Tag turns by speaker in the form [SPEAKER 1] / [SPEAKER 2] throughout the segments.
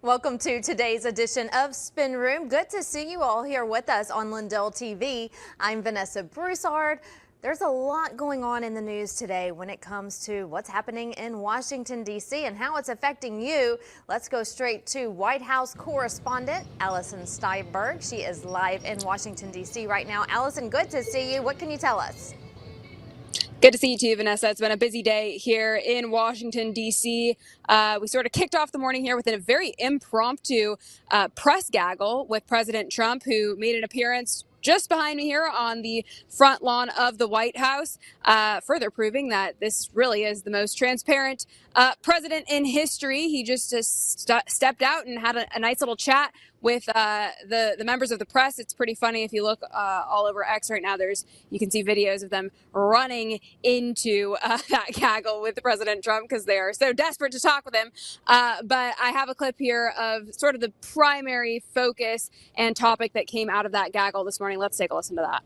[SPEAKER 1] Welcome to today's edition of Spin Room. Good to see you all here with us on Lindell TV. I'm Vanessa Broussard. There's a lot going on in the news today when it comes to what's happening in Washington, D.C. and how it's affecting you. Let's go straight to White House correspondent Allison Steinberg. She is live in Washington, D.C. right now. Allison, good to see you. What can you tell us?
[SPEAKER 2] Good to see you too, Vanessa. It's been a busy day here in Washington, D.C. We sort of kicked off the morning here with a very impromptu press gaggle with President Trump, who made an appearance just behind me here on the front lawn of the White House, further proving that this really is the most transparent president in history. He just stepped out and had a nice little chat with the members of the press. It's pretty funny if you look all over X right now. You can see videos of them running into that gaggle with President Trump because they are so desperate to talk with him. But I have a clip here of sort of the primary focus and topic that came out of that gaggle this morning. Let's take a listen to that.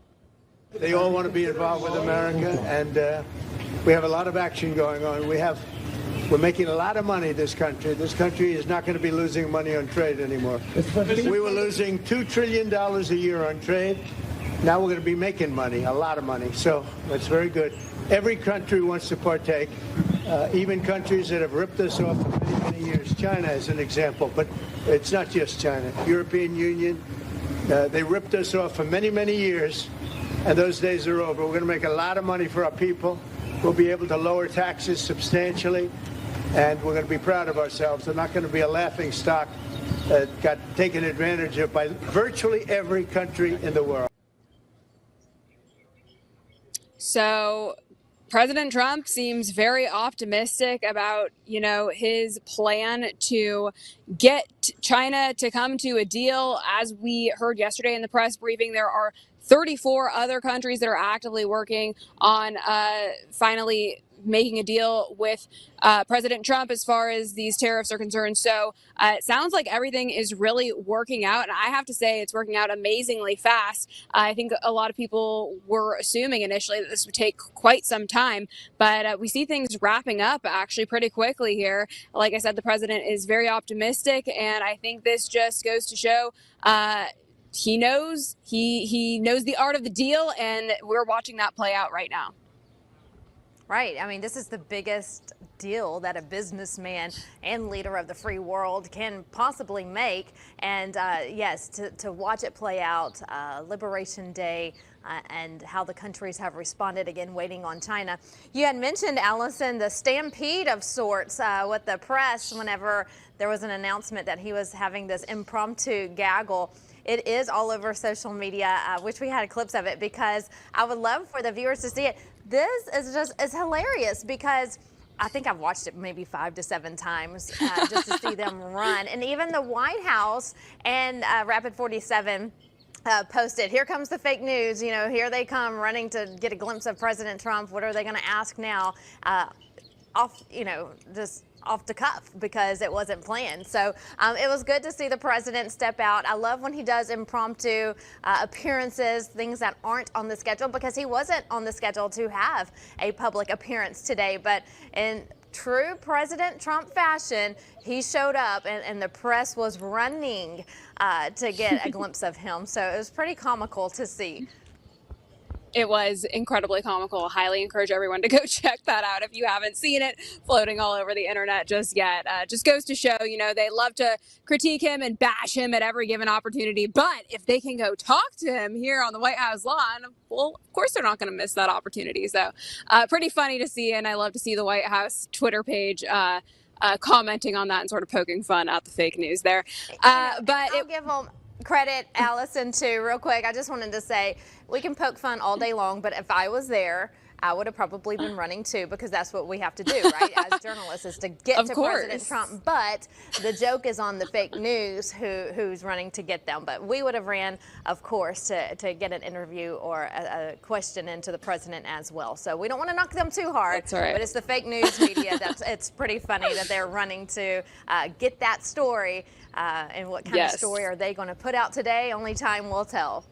[SPEAKER 3] They all want to be involved with America, and we have a lot of action going on. We're making a lot of money, this country. This country is not going to be losing money on trade anymore. We were losing $2 trillion a year on trade. Now we're going to be making money, a lot of money. So that's very good. Every country wants to partake, even countries that have ripped us off for many, many years. China is an example, but it's not just China. European Union, they ripped us off for many, many years, and those days are over. We're going to make a lot of money for our people. We'll be able to lower taxes substantially, and we're going to be proud of ourselves. We're not going to be a laughing stock that got taken advantage of by virtually every country in the world.
[SPEAKER 2] So President Trump seems very optimistic about, his plan to get China to come to a deal. As we heard yesterday in the press briefing, there are 34 other countries that are actively working on finally making a deal with President Trump as far as these tariffs are concerned. So it sounds like everything is really working out. And I have to say it's working out amazingly fast. I think a lot of people were assuming initially that this would take quite some time, but we see things wrapping up actually pretty quickly here. Like I said, the president is very optimistic, and I think this just goes to show he knows the art of the deal, and we're watching that play out right now.
[SPEAKER 1] Right. I mean, this is the biggest deal that a businessman and leader of the free world can possibly make. And yes, to watch it play out, Liberation Day, and how the countries have responded, again, waiting on China. You had mentioned, Allison, the stampede of sorts with the press whenever there was an announcement that he was having this impromptu gaggle. It is all over social media. Wish we had clips of it because I would love for the viewers to see it. This is hilarious because I think I've watched it maybe 5 to 7 times just to see them run. And even the White House and Rapid 47 posted, here comes the fake news. Here they come running to get a glimpse of President Trump. What are they going to ask now? Just off the cuff because it wasn't planned. So it was good to see the president step out. I love when he does impromptu appearances, things that aren't on the schedule, because he wasn't on the schedule to have a public appearance today. But in true President Trump fashion, he showed up and the press was running to get a glimpse of him. So it was pretty comical to see.
[SPEAKER 2] It was incredibly comical. Highly encourage everyone to go check that out if you haven't seen it floating all over the internet just yet. Just goes to show, they love to critique him and bash him at every given opportunity. But if they can go talk to him here on the White House lawn, well, of course they're not going to miss that opportunity. So pretty funny to see. And I love to see the White House Twitter page commenting on that and sort of poking fun at the fake news there.
[SPEAKER 1] But I'll give them credit, Allison, too, real quick. I just wanted to say we can poke fun all day long, but if I was there, I would have probably been running too, because that's what we have to do, right, as journalists, is to get to President Trump. But the joke is on the fake news who's running to get them. But we would have ran, of course, to get an interview or a question into the president as well. So we don't want to knock them too hard.
[SPEAKER 2] That's right.
[SPEAKER 1] But it's the fake news media. It's pretty funny that they're running to get that story. And what kind of story are they going to put out today? Only time will tell.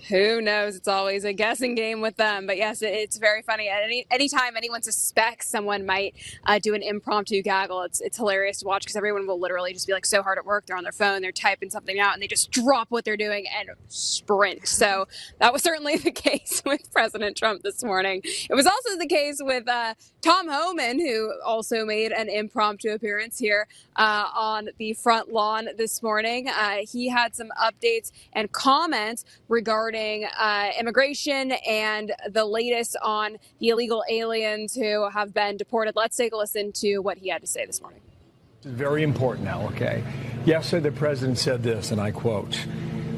[SPEAKER 2] Who knows? It's always a guessing game with them. But yes, it's very funny. At anytime anyone suspects someone might do an impromptu gaggle, it's hilarious to watch because everyone will literally just be like so hard at work. They're on their phone, they're typing something out, and they just drop what they're doing and sprint. So that was certainly the case with President Trump this morning. It was also the case with Tom Homan, who also made an impromptu appearance here on the front lawn this morning. He had some updates and comments regarding immigration and the latest on the illegal aliens who have been deported. Let's take a listen to what he had to say this morning.
[SPEAKER 4] This is very important now, okay? Yesterday, the president said this, and I quote,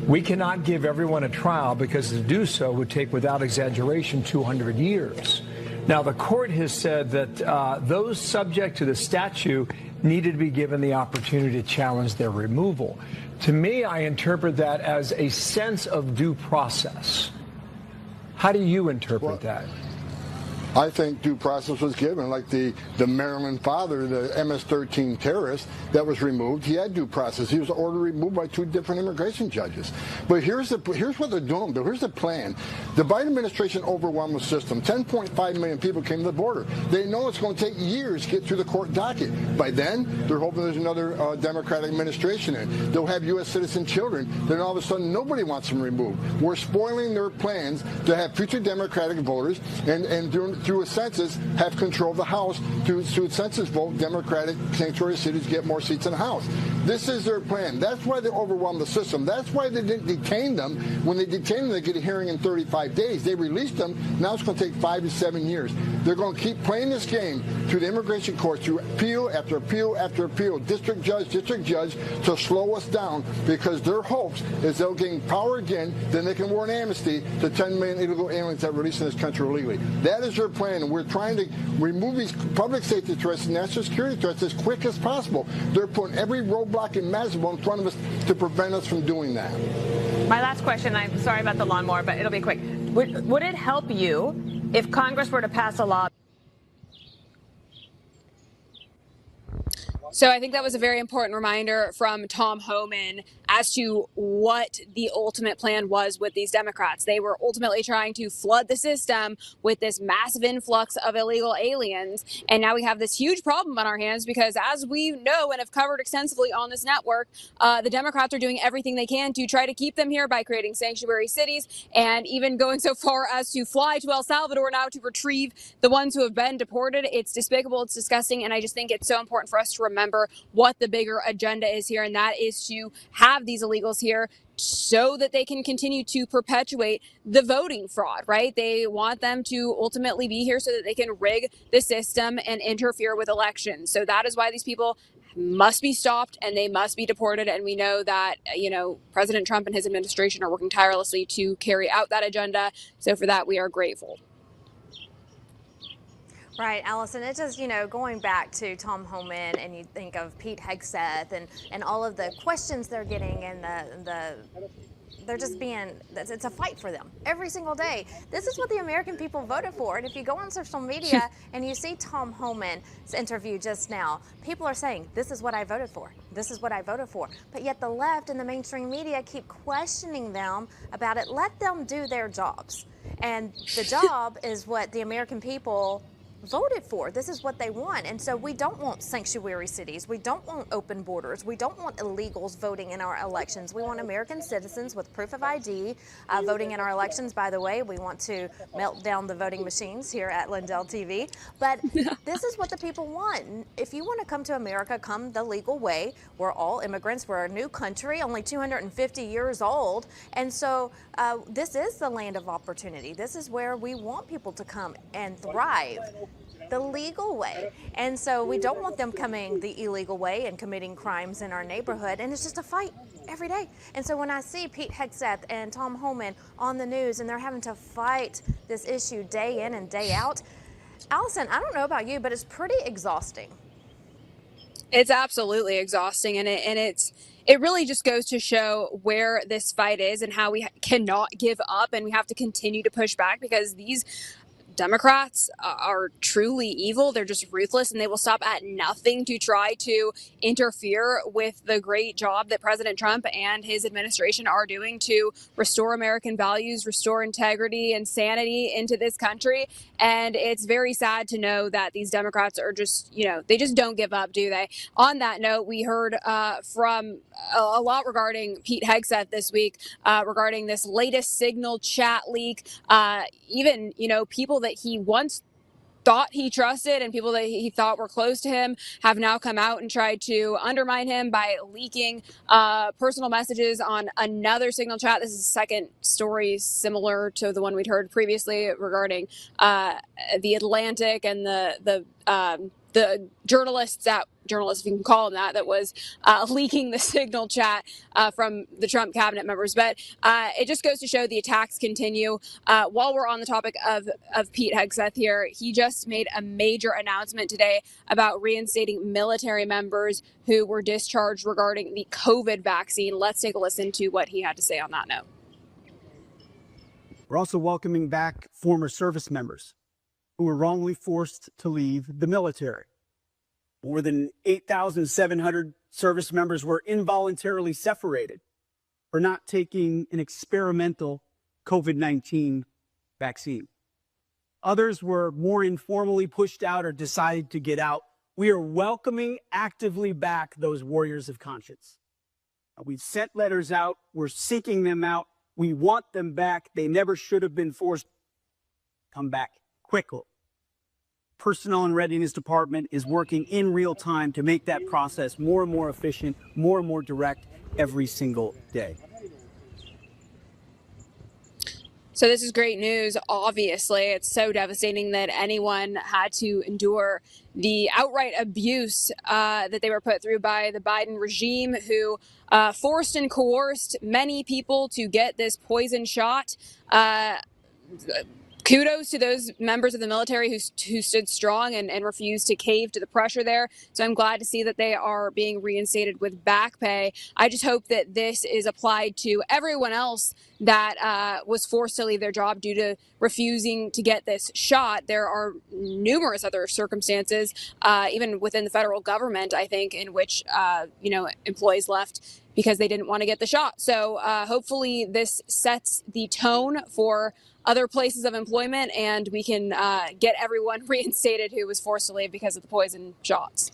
[SPEAKER 4] "We cannot give everyone a trial because to do so would take, without exaggeration, 200 years. Now, the court has said that those subject to the statute needed to be given the opportunity to challenge their removal. To me, I interpret that as a sense of due process. How do you interpret that?
[SPEAKER 5] I think due process was given, like the Maryland father, the MS-13 terrorist that was removed. He had due process. He was ordered removed by 2 different immigration judges. But here's what they're doing. Here's the plan. The Biden administration overwhelmed the system. 10.5 million people came to the border. They know it's going to take years to get through the court docket. By then, they're hoping there's another Democratic administration in. They'll have U.S. citizen children. Then all of a sudden, nobody wants them removed. We're spoiling their plans to have future Democratic voters and through a census, have control of the House. Through a census vote, Democratic sanctuary cities get more seats in the House. This is their plan. That's why they overwhelmed the system. That's why they didn't detain them. When they detain them, they get a hearing in 35 days. They released them. Now it's going to take 5 to 7 years. They're going to keep playing this game through the immigration court, through appeal after appeal after appeal, district judge, to slow us down, because their hopes is they'll gain power again, then they can warrant amnesty to 10 million illegal aliens that are released in this country illegally. That is their plan, and we're trying to remove these public safety threats and national security threats as quick as possible. They're putting every roadblock imaginable in front of us to prevent us from doing that.
[SPEAKER 6] My last question, I'm sorry about the lawnmower, but it'll be quick. Would it help you if Congress were to pass a law?
[SPEAKER 2] So I think that was a very important reminder from Tom Homan as to what the ultimate plan was with these Democrats. They were ultimately trying to flood the system with this massive influx of illegal aliens. And now we have this huge problem on our hands because, as we know and have covered extensively on this network, the Democrats are doing everything they can to try to keep them here by creating sanctuary cities and even going so far as to fly to El Salvador now to retrieve the ones who have been deported. It's despicable. It's disgusting. And I just think it's so important for us to remember what the bigger agenda is here, and that is to have these illegals here so that they can continue to perpetuate the voting fraud, right? They want them to ultimately be here so that they can rig the system and interfere with elections. So that is why these people must be stopped and they must be deported. And we know that, President Trump and his administration are working tirelessly to carry out that agenda. So for that, we are grateful.
[SPEAKER 1] Right, Allison, it's just, going back to Tom Homan, and you think of Pete Hegseth and all of the questions they're getting, and they're just it's a fight for them every single day. This is what the American people voted for. And if you go on social media and you see Tom Homan's interview just now, people are saying, this is what I voted for. This is what I voted for. But yet the left and the mainstream media keep questioning them about it. Let them do their jobs. And the job is what the American people voted for. This is what they want. And so we don't want sanctuary cities. We don't want open borders. We don't want illegals voting in our elections. We want American citizens with proof of ID voting in our elections. By the way, we want to melt down the voting machines here at Lindell TV. But this is what the people want. If you want to come to America, come the legal way. We're all immigrants. We're a new country, only 250 years old. And so this is the land of opportunity. This is where we want people to come and thrive. The legal way. And so we don't want them coming the illegal way and committing crimes in our neighborhood. And it's just a fight every day. And so when I see Pete Hegseth and Tom Homan on the news and they're having to fight this issue day in and day out, Allison, I don't know about you, but it's pretty exhausting.
[SPEAKER 2] It's absolutely exhausting. And it really just goes to show where this fight is and how we cannot give up and we have to continue to push back, because these Democrats are truly evil. They're just ruthless, and they will stop at nothing to try to interfere with the great job that President Trump and his administration are doing to restore American values, restore integrity and sanity into this country. And it's very sad to know that these Democrats are just, they just don't give up, do they? On that note, we heard from a lot regarding Pete Hegseth this week regarding this latest Signal chat leak. Even, people that he once thought he trusted and people that he thought were close to him have now come out and tried to undermine him by leaking personal messages on another Signal chat. This is a second story similar to the one we'd heard previously regarding the Atlantic and the journalists, if you can call them that was leaking the Signal chat from the Trump cabinet members. But it just goes to show the attacks continue. While we're on the topic of Pete Hegseth here, he just made a major announcement today about reinstating military members who were discharged regarding the COVID vaccine. Let's take a listen to what he had to say on that note.
[SPEAKER 7] We're also welcoming back former service members who were wrongly forced to leave the military. More than 8,700 service members were involuntarily separated for not taking an experimental COVID-19 vaccine. Others were more informally pushed out or decided to get out. We are welcoming actively back those warriors of conscience. We've sent letters out. We're seeking them out. We want them back. They never should have been forced. Come back quickly. Personnel and Readiness Department is working in real time to make that process more and more efficient, more and more direct every single day.
[SPEAKER 2] So this is great news. Obviously, it's so devastating that anyone had to endure the outright abuse that they were put through by the Biden regime, who forced and coerced many people to get this poison shot. Kudos to those members of the military who stood strong and refused to cave to the pressure there. So I'm glad to see that they are being reinstated with back pay. I just hope that this is applied to everyone else that was forced to leave their job due to refusing to get this shot. There are numerous other circumstances, even within the federal government, I think, in which, employees left because they didn't want to get the shot. So hopefully this sets the tone for other places of employment, and we can get everyone reinstated who was forced to leave because of the poison shots.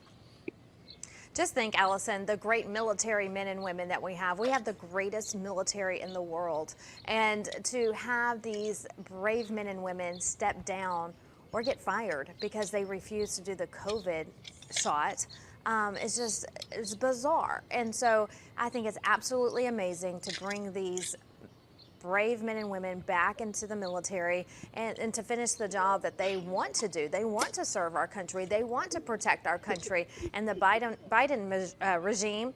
[SPEAKER 1] Just think, Allison, the great military men and women that we have. We have the greatest military in the world. And to have these brave men and women step down or get fired because they refuse to do the COVID shot, it's bizarre. And so I think it's absolutely amazing to bring these brave men and women back into the military and to finish the job that they want to do. They want to serve our country. They want to protect our country. And the Biden regime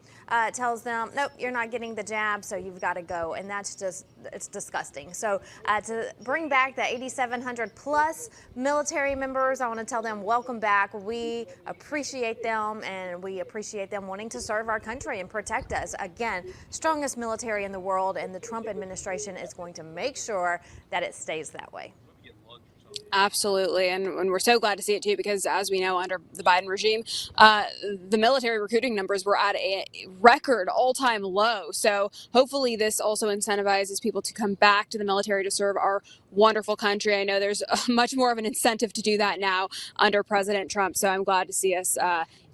[SPEAKER 1] tells them, nope, you're not getting the jab, so you've got to go. And that's just, it's disgusting. So to bring back the 8,700 plus military members, I want to tell them welcome back. We appreciate them, and we appreciate them wanting to serve our country and protect us. Again, strongest military in the world, and the Trump administration is going to make sure that it stays that way.
[SPEAKER 2] Absolutely. And we're so glad to see it, too, because as we know, under the Biden regime, the military recruiting numbers were at a record all-time low. So hopefully this also incentivizes people to come back to the military to serve our wonderful country. I know there's much more of an incentive to do that now under President Trump. So I'm glad to see us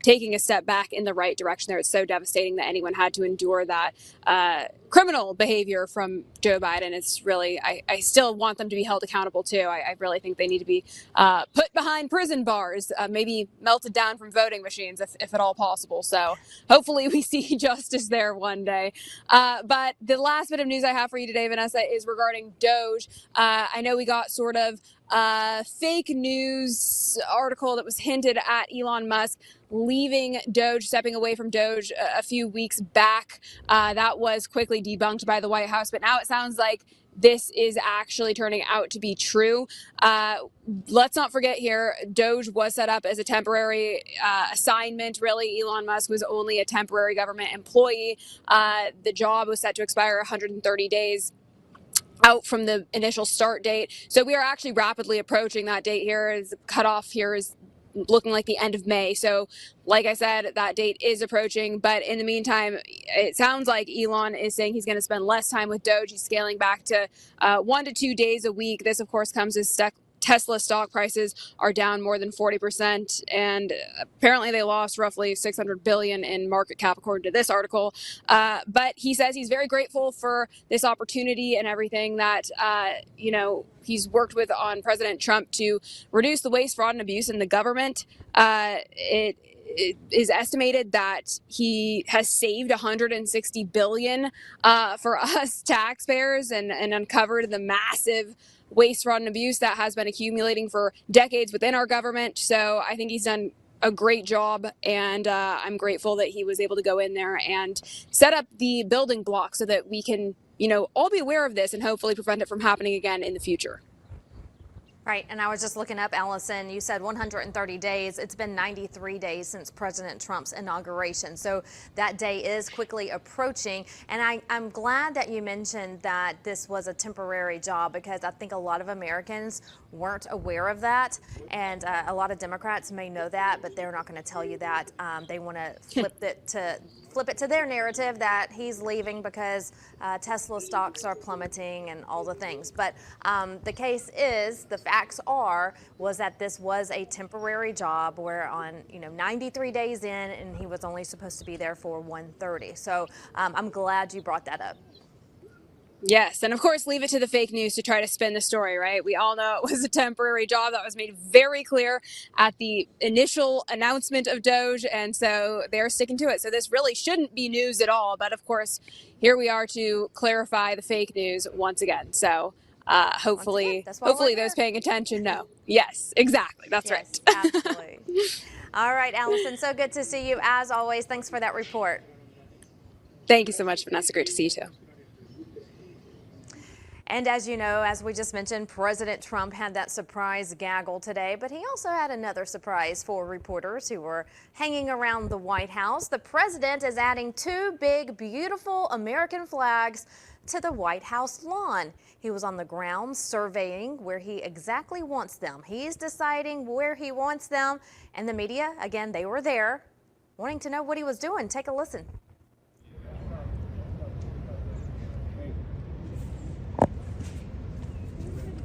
[SPEAKER 2] taking a step back in the right direction there. It's so devastating that anyone had to endure that criminal behavior from Joe Biden. It's really, I still want them to be held accountable too. I really think they need to be put behind prison bars, maybe melted down from voting machines if at all possible. So hopefully we see justice there one day. But the last bit of news I have for you today, Vanessa, is regarding Doge. I know we got sort of fake news article that was hinted at Elon Musk leaving Doge, stepping away from Doge a few weeks back. That was quickly debunked by the White House, but now it sounds like this is actually turning out to be true. Let's not forget here, Doge was set up as a temporary assignment. Really, Elon Musk was only a temporary government employee. The job was set to expire 130 days. out from the initial start date. So we are actually rapidly approaching that date here. Is cutoff here is looking like the end of May. So like I said, that date is approaching. But in the meantime, it sounds like Elon is saying he's going to spend less time with Doge. He's scaling back to 1 to 2 days a week. This, of course, comes as Tesla stock prices are down more than 40%, and apparently they lost roughly $600 billion in market cap, according to this article. But he says he's very grateful for this opportunity and everything that he's worked with on President Trump to reduce the waste, fraud, and abuse in the government. It is estimated that he has saved $160 billion for us taxpayers and uncovered the massive waste, fraud, and abuse that has been accumulating for decades within our government. So I think he's done a great job, and I'm grateful that he was able to go in there and set up the building blocks so that we can, all be aware of this and hopefully prevent it from happening again in the future.
[SPEAKER 1] Right, and I was just looking up, Allison, you said 130 days. It's been 93 days since President Trump's inauguration. So that day is quickly approaching. And I'm glad that you mentioned that this was a temporary job, because I think a lot of Americans weren't aware of that. And a lot of Democrats may know that, but they're not going to tell you that. They want to flip it to their narrative that he's leaving because Tesla stocks are plummeting and all the things. But the case is, the facts was that this was a temporary job where on 93 days in, and he was only supposed to be there for 130. So I'm glad you brought that up.
[SPEAKER 2] Yes, and of course, leave it to the fake news to try to spin the story, right? We all know it was a temporary job. That was made very clear at the initial announcement of Doge, and so they're sticking to it. So this really shouldn't be news at all, but of course, here we are to clarify the fake news once again. So hopefully those paying attention know. Yes, exactly. That's right.
[SPEAKER 1] Absolutely. All right, Allison, so good to see you as always. Thanks for that report.
[SPEAKER 2] Thank you so much, Vanessa. Great to see you too.
[SPEAKER 1] And as you know, as we just mentioned, President Trump had that surprise gaggle today, but he also had another surprise for reporters who were hanging around the White House. The president is adding 2 big, beautiful American flags to the White House lawn. He was on the ground surveying where he exactly wants them. He's deciding where he wants them, and the media, again, they were there wanting to know what he was doing. Take a listen.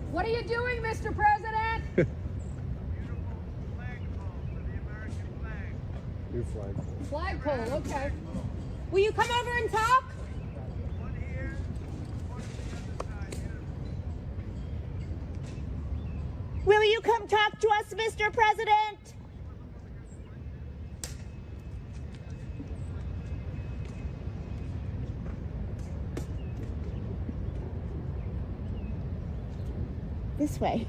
[SPEAKER 8] What are you doing, Mr. President?
[SPEAKER 9] New flagpole.
[SPEAKER 8] Flagpole, okay. Will you come over and talk?
[SPEAKER 10] Will you come talk to us, Mr. President? This way.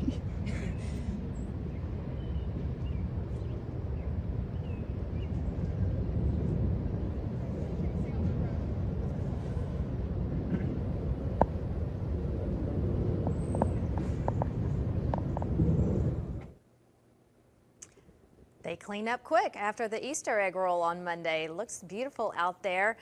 [SPEAKER 1] They clean up quick after the Easter egg roll on Monday. Looks beautiful out there.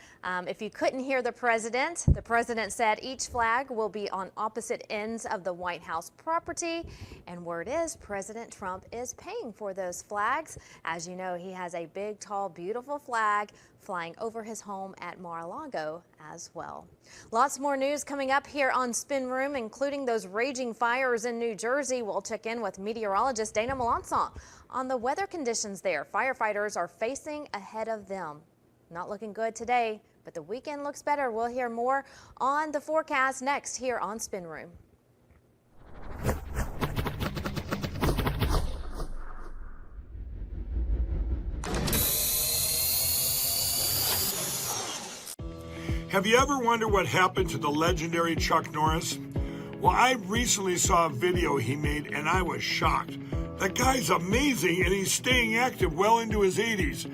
[SPEAKER 1] If you couldn't hear the president said each flag will be on opposite ends of the White House property. And word is President Trump is paying for those flags. As you know, he has a big, tall, beautiful flag flying over his home at Mar-a-Lago as well. Lots more news coming up here on Spin Room, including those raging fires in New Jersey. We'll check in with meteorologist Dana Melancon on the weather conditions there. Firefighters are facing ahead of them. Not looking good today, but the weekend looks better. We'll hear more on the forecast next here on Spin Room.
[SPEAKER 11] Have you ever wondered what happened to the legendary Chuck Norris? Well, I recently saw a video he made and I was shocked. That guy's amazing and he's staying active well into his 80s.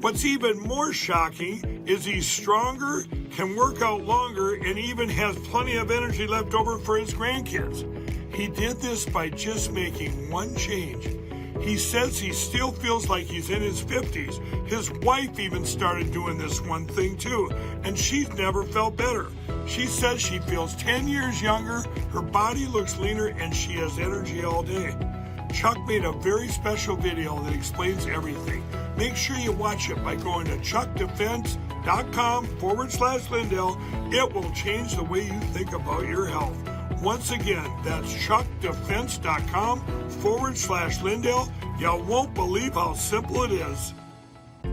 [SPEAKER 11] What's even more shocking is he's stronger, can work out longer, and even has plenty of energy left over for his grandkids. He did this by just making one change. He says he still feels like he's in his 50s. His wife even started doing this one thing too, and she's never felt better. She says she feels 10 years younger, her body looks leaner, and she has energy all day. Chuck made a very special video that explains everything. Make sure you watch it by going to chuckdefense.com/Lindell. It will change the way you think about your health. Once again, that's chuckdefense.com/Lindell. You won't believe how simple it is.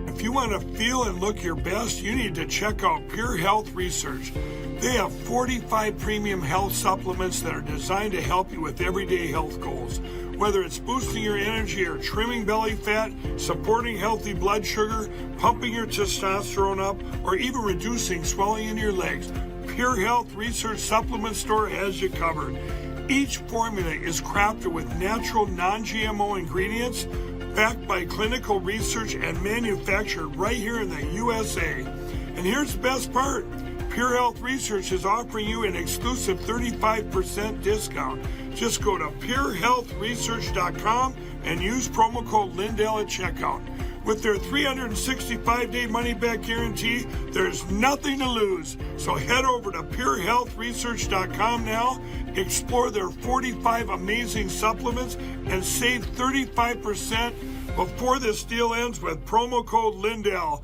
[SPEAKER 11] If you want to feel and look your best, you need to check out Pure Health Research. They have 45 premium health supplements that are designed to help you with everyday health goals. Whether it's boosting your energy or trimming belly fat, supporting healthy blood sugar, pumping your testosterone up, or even reducing swelling in your legs, Pure Health Research Supplement Store has you covered. Each formula is crafted with natural, non-GMO ingredients, backed by clinical research and manufactured right here in the USA. And here's the best part. Pure Health Research is offering you an exclusive 35% discount. Just go to purehealthresearch.com and use promo code Lindell at checkout. With their 365-day money-back guarantee, there's nothing to lose. So head over to purehealthresearch.com now, explore their 45 amazing supplements, and save 35% before this deal ends with promo code Lindell.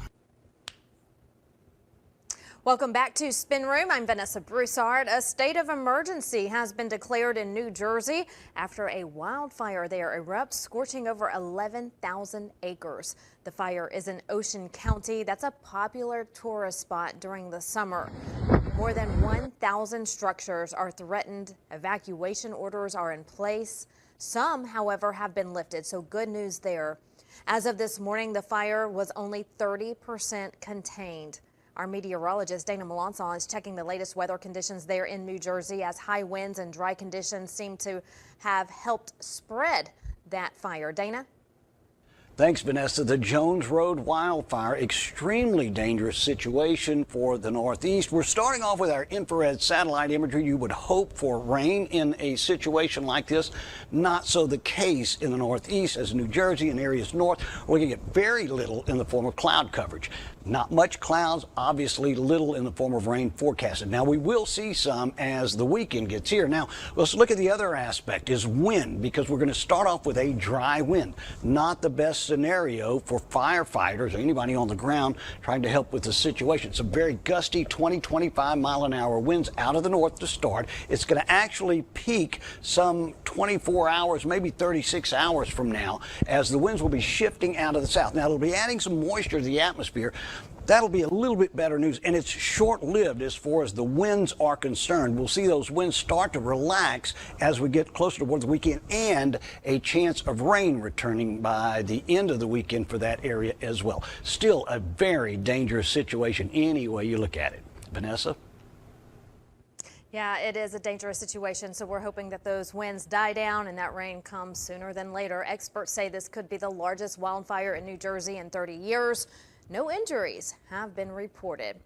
[SPEAKER 1] Welcome back to Spin Room. I'm Vanessa Broussard. A state of emergency has been declared in New Jersey after a wildfire there erupts, scorching over 11,000 acres. The fire is in Ocean County. That's a popular tourist spot during the summer. More than 1,000 structures are threatened. Evacuation orders are in place. Some, however, have been lifted, so good news there. As of this morning, the fire was only 30% contained. Our meteorologist Dana Melanson is checking the latest weather conditions there in New Jersey as high winds and dry conditions seem to have helped spread that fire. Dana?
[SPEAKER 9] Thanks, Vanessa. The Jones Road wildfire, extremely dangerous situation for the Northeast. We're starting off with our infrared satellite imagery. You would hope for rain in a situation like this. Not so the case in the Northeast, as New Jersey and areas north. We're going to get very little in the form of cloud coverage. Not much clouds, obviously little in the form of rain forecasted. Now, we will see some as the weekend gets here. Now, let's look at the other aspect is wind, because we're going to start off with a dry wind. Not the best scenario for firefighters or anybody on the ground trying to help with the situation. Some very gusty 20-25 mile an hour winds out of the north to start. It's going to actually peak some 24 hours, maybe 36 hours from now, as the winds will be shifting out of the south. Now, it'll be adding some moisture to the atmosphere. That'll be a little bit better news, and it's short-lived as far as the winds are concerned. We'll see those winds start to relax as we get closer towards the weekend, and a chance of rain returning by the end of the weekend for that area as well. Still a very dangerous situation any way you look at it. Vanessa?
[SPEAKER 1] Yeah, it is a dangerous situation, so we're hoping that those winds die down and that rain comes sooner than later. Experts say this could be the largest wildfire in New Jersey in 30 years. No injuries have been reported.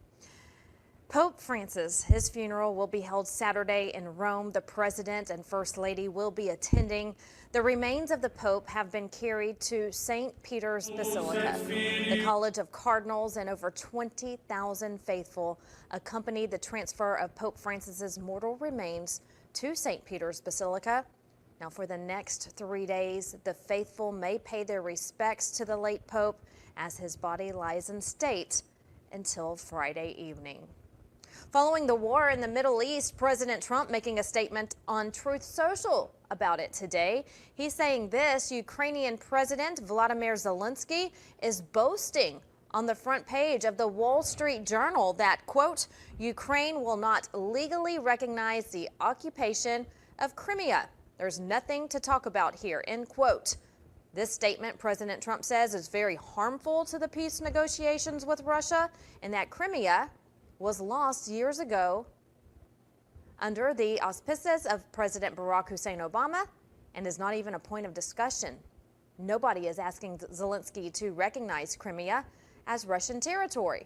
[SPEAKER 1] Pope Francis, his funeral will be held Saturday in Rome. The President and First Lady will be attending. The remains of the Pope have been carried to St. Peter's Basilica. The College of Cardinals and over 20,000 faithful accompanied the transfer of Pope Francis's mortal remains to St. Peter's Basilica. Now, for the next 3 days, the faithful may pay their respects to the late Pope as his body lies in state until Friday evening. Following the war in the Middle East, President Trump making a statement on Truth Social about it today. He's saying this: Ukrainian President Volodymyr Zelensky is boasting on the front page of the Wall Street Journal that, quote, Ukraine will not legally recognize the occupation of Crimea. There's nothing to talk about here, end quote. This statement, President Trump says, is very harmful to the peace negotiations with Russia, and that Crimea was lost years ago under the auspices of President Barack Hussein Obama and is not even a point of discussion. Nobody is asking Zelensky to recognize Crimea as Russian territory.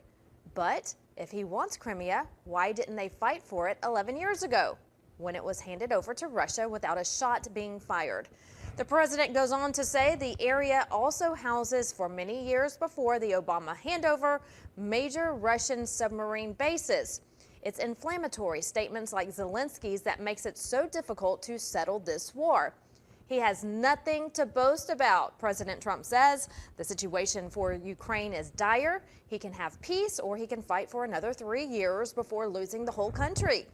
[SPEAKER 1] But if he wants Crimea, why didn't they fight for it 11 years ago when it was handed over to Russia without a shot being fired? The president goes on to say the area also houses, for many years before the Obama handover, major Russian submarine bases. It's inflammatory statements like Zelensky's that makes it so difficult to settle this war. He has nothing to boast about, President Trump says. The situation for Ukraine is dire. He can have peace or he can fight for another 3 years before losing the whole country.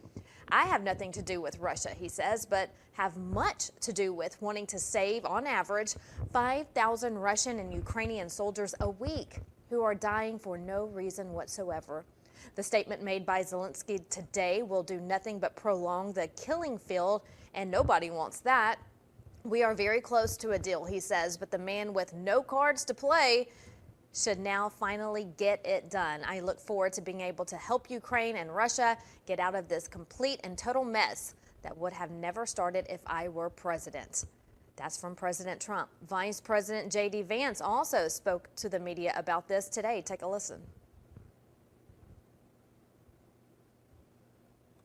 [SPEAKER 1] I have nothing to do with Russia, he says, but have much to do with wanting to save, on average, 5,000 Russian and Ukrainian soldiers a week who are dying for no reason whatsoever. The statement made by Zelensky today will do nothing but prolong the killing field, and nobody wants that. We are very close to a deal, he says, but the man with no cards to play should now finally get it done. I look forward to being able to help Ukraine and Russia get out of this complete and total mess that would have never started if I were president. That's from President Trump. Vice President J.D. Vance also spoke to the media about this today. Take a listen.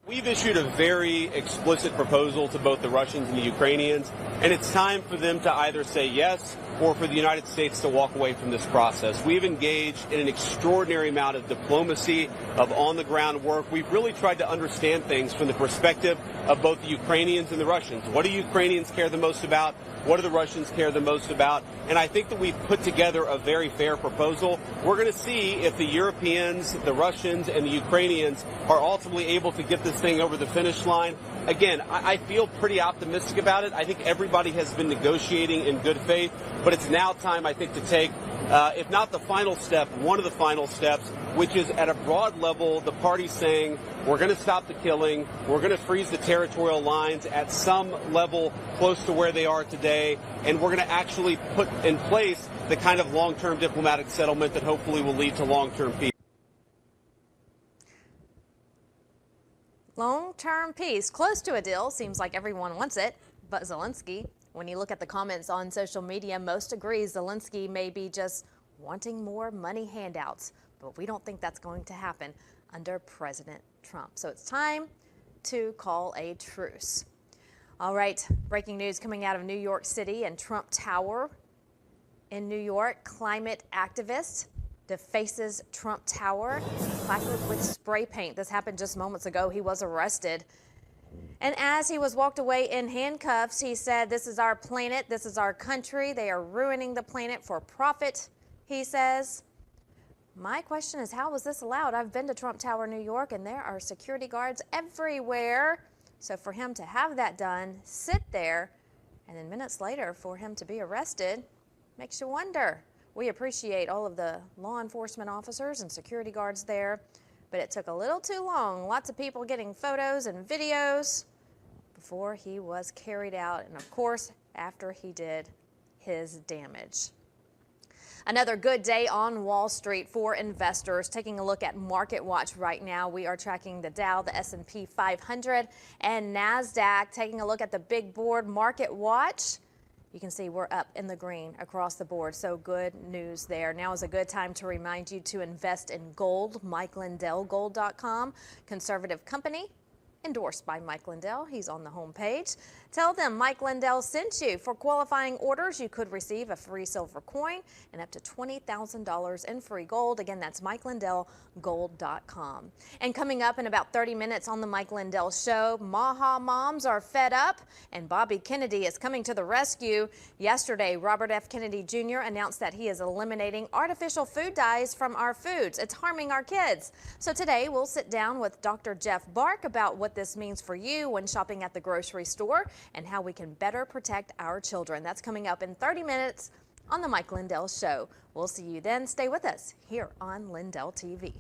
[SPEAKER 12] We've issued a very explicit proposal to both the Russians and the Ukrainians, and it's time for them to either say yes or for the United States to walk away from this process. We've engaged in an extraordinary amount of diplomacy, of on-the-ground work. We've really tried to understand things from the perspective of both the Ukrainians and the Russians. What do Ukrainians care the most about? What do the Russians care the most about? And I think that we've put together a very fair proposal. We're going to see if the Europeans, the Russians, and the Ukrainians are ultimately able to get this thing over the finish line. Again, I feel pretty optimistic about it. I think everybody has been negotiating in good faith, but it's now time, I think, to take, if not the final step, one of the final steps, which is at a broad level, the party saying, we're going to stop the killing, we're going to freeze the territorial lines at some level close to where they are today, and we're going to actually put in place the kind of long-term diplomatic settlement that hopefully will lead to long-term peace.
[SPEAKER 1] Long-term peace, close to a deal. Seems like everyone wants it, but Zelensky, when you look at the comments on social media, most agree Zelensky may be just wanting more money handouts, but we don't think that's going to happen under President Trump. So it's time to call a truce. All right, breaking news coming out of New York City and Trump Tower in New York. Climate activist defaces Trump Tower, placard with spray paint. This happened just moments ago. He was arrested. And as he was walked away in handcuffs, he said, "This is our planet. This is our country. They are ruining the planet for profit," he says. My question is, how was this allowed? I've been to Trump Tower, New York, and there are security guards everywhere. So for him to have that done, sit there, and then minutes later for him to be arrested, makes you wonder. We appreciate all of the law enforcement officers and security guards there, but it took a little too long. Lots of people getting photos and videos before he was carried out, and of course, after he did his damage. Another good day on Wall Street for investors. Taking a look at Market Watch right now, we are tracking the Dow, the S&P 500, and NASDAQ. Taking a look at the big board Market Watch, you can see we're up in the green across the board, so good news there. Now is a good time to remind you to invest in gold. MikeLindellGold.com, conservative company, endorsed by Mike Lindell. He's on the homepage. Tell them Mike Lindell sent you. For qualifying orders, you could receive a free silver coin and up to $20,000 in free gold. Again, that's MikeLindellGold.com. And coming up in about 30 minutes on the Mike Lindell Show, Maha moms are fed up and Bobby Kennedy is coming to the rescue. Yesterday, Robert F. Kennedy Jr. announced that he is eliminating artificial food dyes from our foods. It's harming our kids. So today, we'll sit down with Dr. Jeff Bark about what this means for you when shopping at the grocery store and how we can better protect our children. That's coming up in 30 minutes on the Mike Lindell Show. We'll see you then. Stay with us here on Lindell TV.